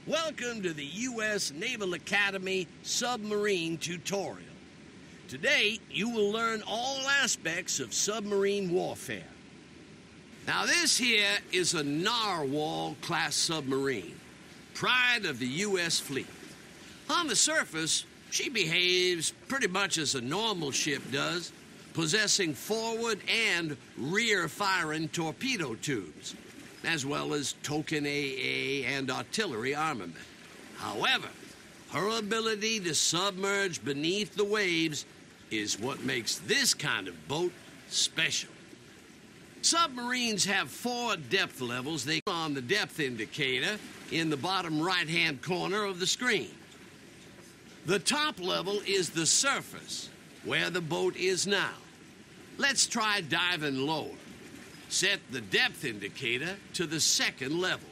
Welcome to the U.S. Naval Academy Submarine Tutorial. Today, you will learn all aspects of submarine warfare. Now, this here is a Narwhal-class submarine, pride of the U.S. fleet. On the surface, she behaves pretty much as a normal ship does, possessing forward and rear-firing torpedo tubes, as well as token AA and artillery armament. However, her ability to submerge beneath the waves is what makes this kind of boat special. Submarines have 4 depth levels. They are on the depth indicator in the bottom right-hand corner of the screen. The top level is the surface, where the boat is now. Let's try diving lower. Set the depth indicator to the 2nd level.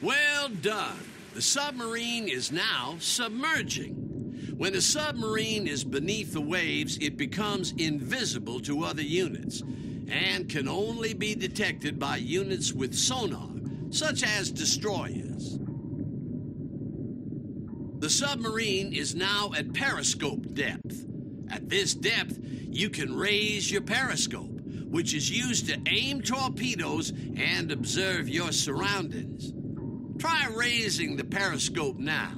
Well done. The submarine is now submerging. When a submarine is beneath the waves, it becomes invisible to other units and can only be detected by units with sonar, such as destroyers. The submarine is now at periscope depth. At this depth, you can raise your periscope, which is used to aim torpedoes and observe your surroundings. Try raising the periscope now.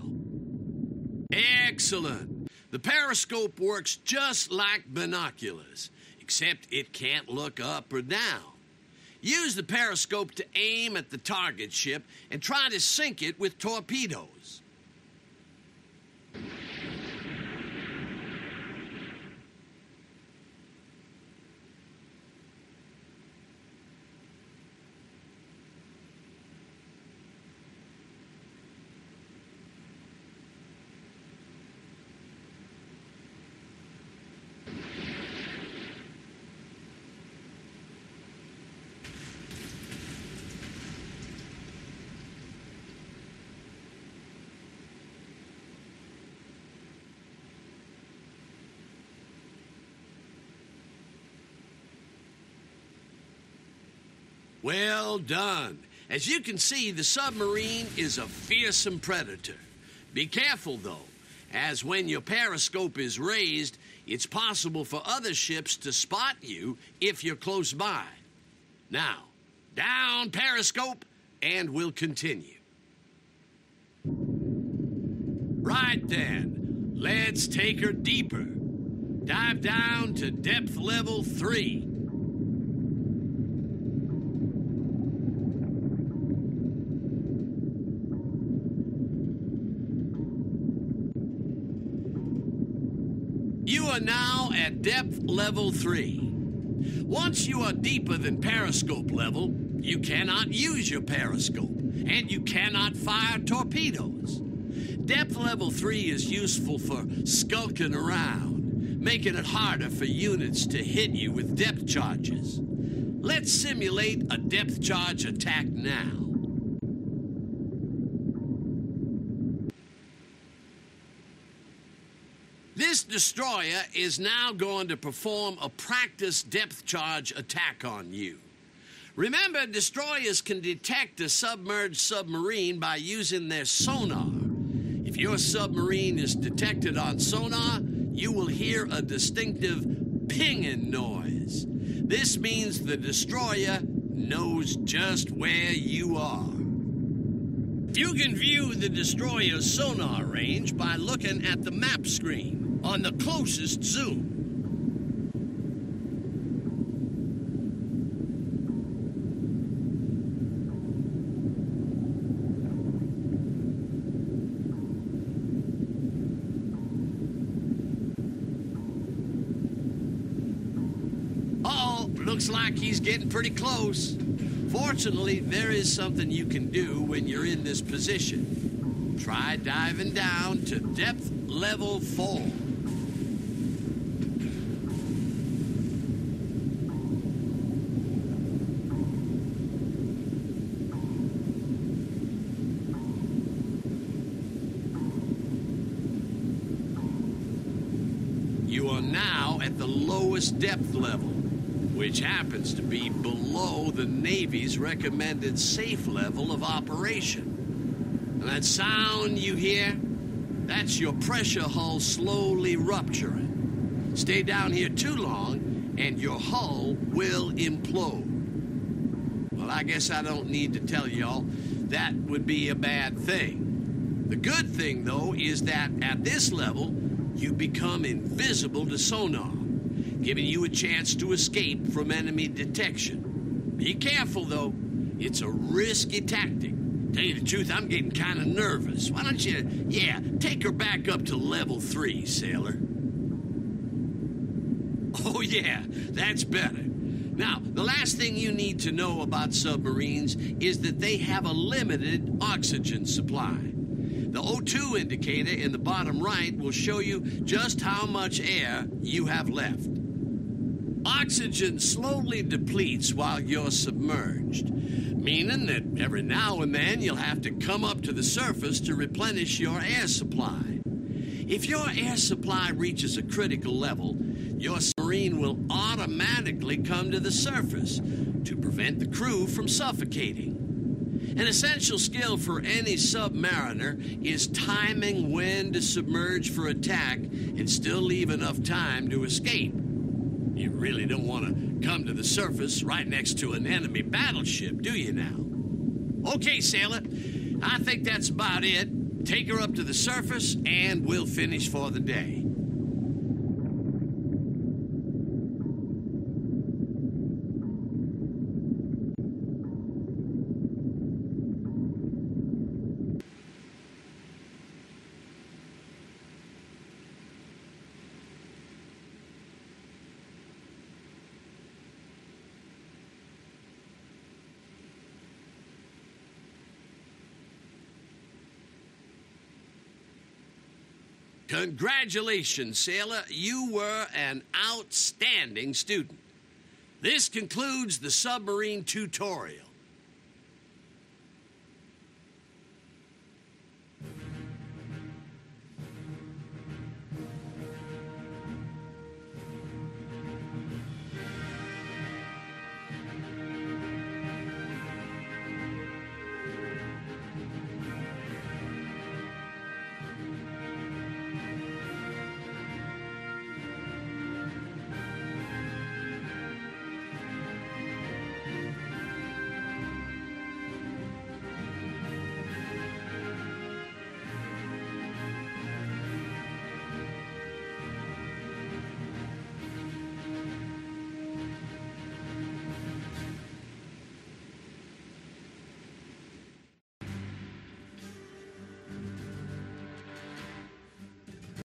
Excellent. The periscope works just like binoculars, except it can't look up or down. Use the periscope to aim at the target ship and try to sink it with torpedoes. Well done. As you can see, the submarine is a fearsome predator. Be careful, though, as when your periscope is raised, it's possible for other ships to spot you if you're close by. Now, down periscope, and we'll continue. Right then, let's take her deeper. Dive down to depth level 3. You are now at depth level 3. Once you are deeper than periscope level, you cannot use your periscope, and you cannot fire torpedoes. Depth level 3 is useful for skulking around, making it harder for units to hit you with depth charges. Let's simulate a depth charge attack now. This destroyer is now going to perform a practice depth charge attack on you. Remember, destroyers can detect a submerged submarine by using their sonar. If your submarine is detected on sonar, you will hear a distinctive pinging noise. This means the destroyer knows just where you are. You can view the destroyer's sonar range by looking at the map screen on the closest zoom. Uh-oh, looks like he's getting pretty close. Fortunately, there is something you can do when you're in this position. Try diving down to depth level 4. You are now at the lowest depth level. which happens to be below the Navy's recommended safe level of operation. And that sound you hear, that's your pressure hull slowly rupturing. Stay down here too long, and your hull will implode. Well, I guess I don't need to tell y'all that would be a bad thing. The good thing, though, is that at this level, you become invisible to sonar, giving you a chance to escape from enemy detection. Be careful, though. It's a risky tactic. Tell you the truth, I'm getting kind of nervous. Why don't you, take her back up to level 3, sailor. Oh, yeah, that's better. Now, the last thing you need to know about submarines is that they have a limited oxygen supply. The O2 indicator in the bottom right will show you just how much air you have left. Oxygen slowly depletes while you're submerged, meaning that every now and then you'll have to come up to the surface to replenish your air supply. If your air supply reaches a critical level, your submarine will automatically come to the surface to prevent the crew from suffocating. An essential skill for any submariner is timing when to submerge for attack and still leave enough time to escape. You really don't want to come to the surface right next to an enemy battleship, do you now? Okay, sailor, I think that's about it. Take her up to the surface and we'll finish for the day. Congratulations, sailor. You were an outstanding student. This concludes the submarine tutorial.